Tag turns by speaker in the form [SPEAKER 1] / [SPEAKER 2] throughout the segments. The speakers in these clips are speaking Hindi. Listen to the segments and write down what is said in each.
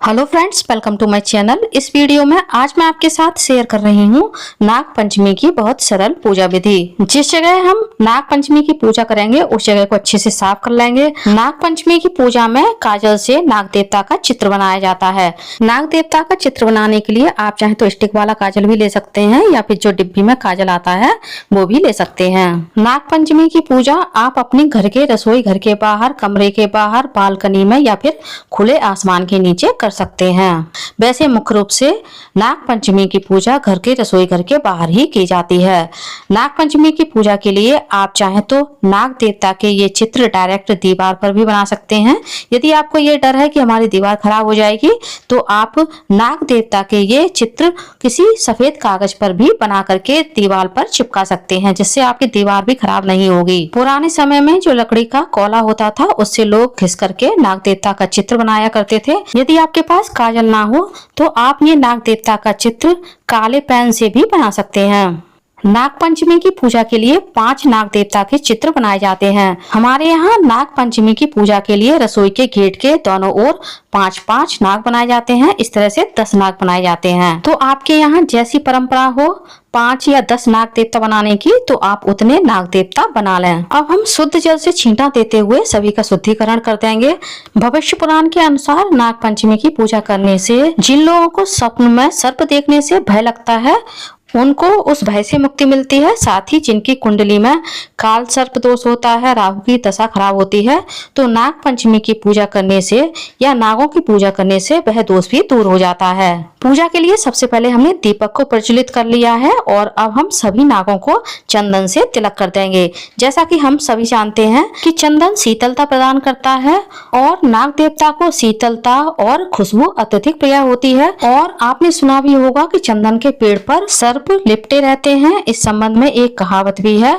[SPEAKER 1] Hello friends, welcome to my channel. इस वीडियो में आज मैं आपके साथ शेयर कर रही हूँ नाग पंचमी की बहुत सरल पूजा विधि। जिस जगह हम नाग पंचमी की पूजा करेंगे उस जगह को अच्छे से साफ कर लेंगे। नाग पंचमी की पूजा में काजल से नाग देवता का चित्र बनाया जाता है। नाग देवता का चित्र बनाने के लिए आप चाहे तो स्टिक वाला काजल भी ले सकते हैं या फिर जो डिब्बी में काजल आता है वो भी ले सकते हैं। नाग पंचमी की पूजा आप अपने घर के रसोई घर के बाहर, कमरे के बाहर, बालकनी में या फिर खुले आसमान के नीचे कर सकते हैं। वैसे मुख्य रूप से नाग पंचमी की पूजा घर के रसोई घर के बाहर ही की जाती है। नाग पंचमी की पूजा के लिए आप चाहें तो नाग देवता के ये चित्र डायरेक्ट दीवार पर भी बना सकते हैं। यदि आपको ये डर है कि हमारी दीवार खराब हो जाएगी तो आप नाग देवता के ये चित्र किसी सफेद कागज पर भी बना करके दीवार पर चिपका सकते हैं, जिससे आपकी दीवार भी खराब नहीं होगी। पुराने समय में जो लकड़ी का कोला होता था उससे लोग घिस करके नाग देवता का चित्र बनाया करते थे। यदि आपके पास काजल ना हो तो आप ये नाग देवता का चित्र काले पेन से भी बना सकते हैं। नाग पंचमी की पूजा के लिए 5 नाग देवता के चित्र बनाए जाते हैं। हमारे यहाँ नाग पंचमी की पूजा के लिए रसोई के गेट के दोनों ओर 5-5 नाग बनाए जाते हैं। इस तरह से 10 नाग बनाए जाते हैं। तो आपके यहाँ जैसी परंपरा हो 5 या 10 नाग देवता बनाने की तो आप उतने नाग देवता बना लें। अब हम शुद्ध जल से छींटा देते हुए सभी का शुद्धिकरण कर देंगे। भविष्य पुराण के अनुसार नाग पंचमी की पूजा करने से जिन लोगों को स्वप्न में सर्प देखने से भय लगता है उनको उस भय से मुक्ति मिलती है। साथ ही जिनकी कुंडली में काल सर्प दोष होता है, राहु की दशा खराब होती है, तो नाग पंचमी की पूजा करने से या नागों की पूजा करने से वह दोष भी दूर हो जाता है। पूजा के लिए सबसे पहले हमने दीपक को प्रज्वलित कर लिया है और अब हम सभी नागों को चंदन से तिलक कर देंगे। जैसा कि हम सभी जानते हैं कि चंदन शीतलता प्रदान करता है और नाग देवता को शीतलता और खुशबू अत्यधिक प्रिय होती है। और आपने सुना भी होगा कि चंदन के पेड़ पर सर्प लिपटे रहते हैं। इस संबंध में एक कहावत भी है,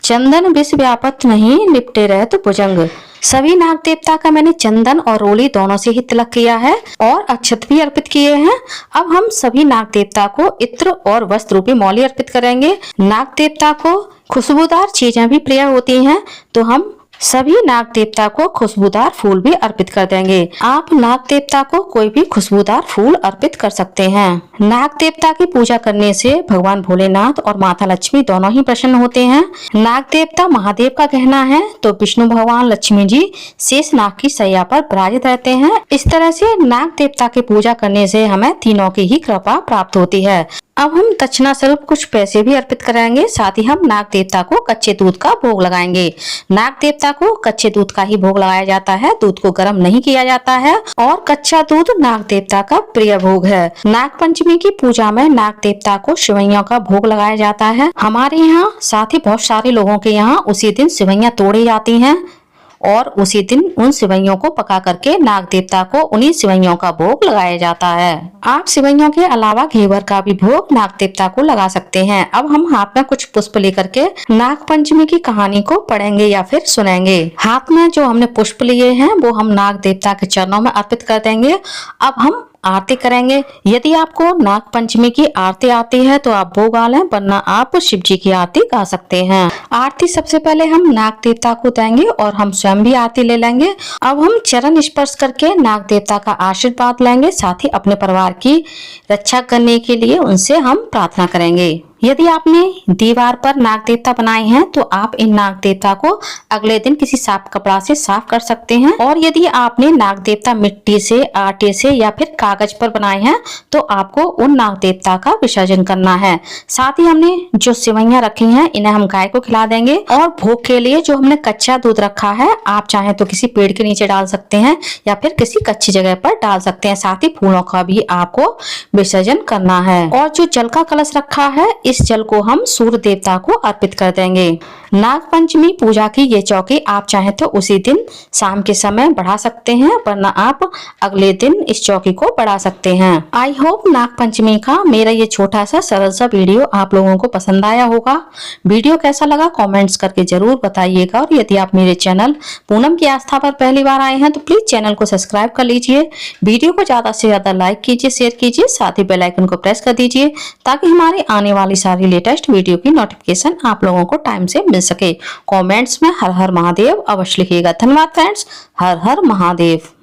[SPEAKER 1] चंदन विष व्यापत नहीं, लिपटे रहे तो भुजंग। सभी नाग देवता का मैंने चंदन और रोली दोनों से ही तिलक किया है और अक्षत भी अर्पित किए हैं। अब हम सभी नाग देवता को इत्र और वस्त्र रूपी मौली अर्पित करेंगे। नाग देवता को खुशबूदार चीजें भी प्रिय होती हैं तो हम सभी नाग देवता को खुशबूदार फूल भी अर्पित कर देंगे। आप नाग देवता को कोई भी खुशबूदार फूल अर्पित कर सकते हैं। नाग देवता की पूजा करने से भगवान भोलेनाथ और माता लक्ष्मी दोनों ही प्रसन्न होते हैं। नाग देवता महादेव का कहना है तो विष्णु भगवान, लक्ष्मी जी शेष नाग की शैया पर विराजित रहते हैं। इस तरह से नाग देवता की पूजा करने से हमें तीनों की ही कृपा प्राप्त होती है। अब हम दक्षिणा स्वरूप कुछ पैसे भी अर्पित कराएंगे। साथ ही हम नाग देवता को कच्चे दूध का भोग लगाएंगे। नाग देवता को कच्चे दूध का ही भोग लगाया जाता है, दूध को गर्म नहीं किया जाता है और कच्चा दूध नाग देवता का प्रिय भोग है। नाग पंचमी की पूजा में नाग देवता को सिवैयों का भोग लगाया जाता है। हमारे यहाँ साथ ही बहुत सारे लोगों के यहाँ उसी दिन सिवैयां तोड़ी जाती हैं और उसी दिन उन सिवैयों को पका करके नाग देवता को उन्हीं सिवैयों का भोग लगाया जाता है। आप सिवैयों के अलावा घेवर का भी भोग नाग देवता को लगा सकते हैं। अब हम हाथ में कुछ पुष्प लेकर के नाग पंचमी की कहानी को पढ़ेंगे या फिर सुनेंगे। हाथ में जो हमने पुष्प लिए हैं वो हम नाग देवता के चरणों में अर्पित कर देंगे। अब हम आरती करेंगे। यदि आपको नाग पंचमी की आरती आती है तो आप वो गा लें, वरना आप शिव जी की आरती गा सकते हैं। आरती सबसे पहले हम नाग देवता को देंगे और हम स्वयं भी आरती ले लेंगे। अब हम चरण स्पर्श करके नाग देवता का आशीर्वाद लेंगे। साथ ही अपने परिवार की रक्षा करने के लिए उनसे हम प्रार्थना करेंगे। यदि आपने दीवार पर नाग देवता बनाए हैं तो आप इन नाग देवता को अगले दिन किसी साफ कपड़ा से साफ कर सकते हैं। और यदि आपने नाग देवता मिट्टी से, आटे से या फिर कागज पर बनाए हैं तो आपको उन नाग देवता का विसर्जन करना है। साथ ही हमने जो सिवैयां रखी हैं इन्हें हम गाय को खिला देंगे। और भोग के लिए जो हमने कच्चा दूध रखा है आप चाहे तो किसी पेड़ के नीचे डाल सकते हैं या फिर किसी कच्ची जगह पर डाल सकते हैं। साथ ही फूलों का भी आपको विसर्जन करना है। और जो जल का कलश रखा है इस जल को हम सूर्य देवता को अर्पित कर देंगे। नाग पंचमी पूजा की ये चौकी आप चाहे तो उसी दिन शाम के समय बढ़ा सकते हैं, वरना आप अगले दिन इस चौकी को बढ़ा सकते हैं। आई होप नाग पंचमी का मेरा ये छोटा सा सरल सा वीडियो आप लोगों को पसंद आया होगा। वीडियो कैसा लगा कमेंट्स करके जरूर बताइएगा। और यदि आप मेरे चैनल पूनम की आस्था पर पहली बार आए हैं तो प्लीज चैनल को सब्सक्राइब कर लीजिए। वीडियो को ज्यादा से ज्यादा लाइक कीजिए, शेयर कीजिए, साथ ही बेल आइकन को प्रेस कर दीजिए ताकि हमारे आने वाली सारी लेटेस्ट वीडियो की नोटिफिकेशन आप लोगों को टाइम से मिल सके। कमेंट्स में हर हर महादेव अवश्य लिखिएगा। धन्यवाद फ्रेंड्स। हर हर महादेव।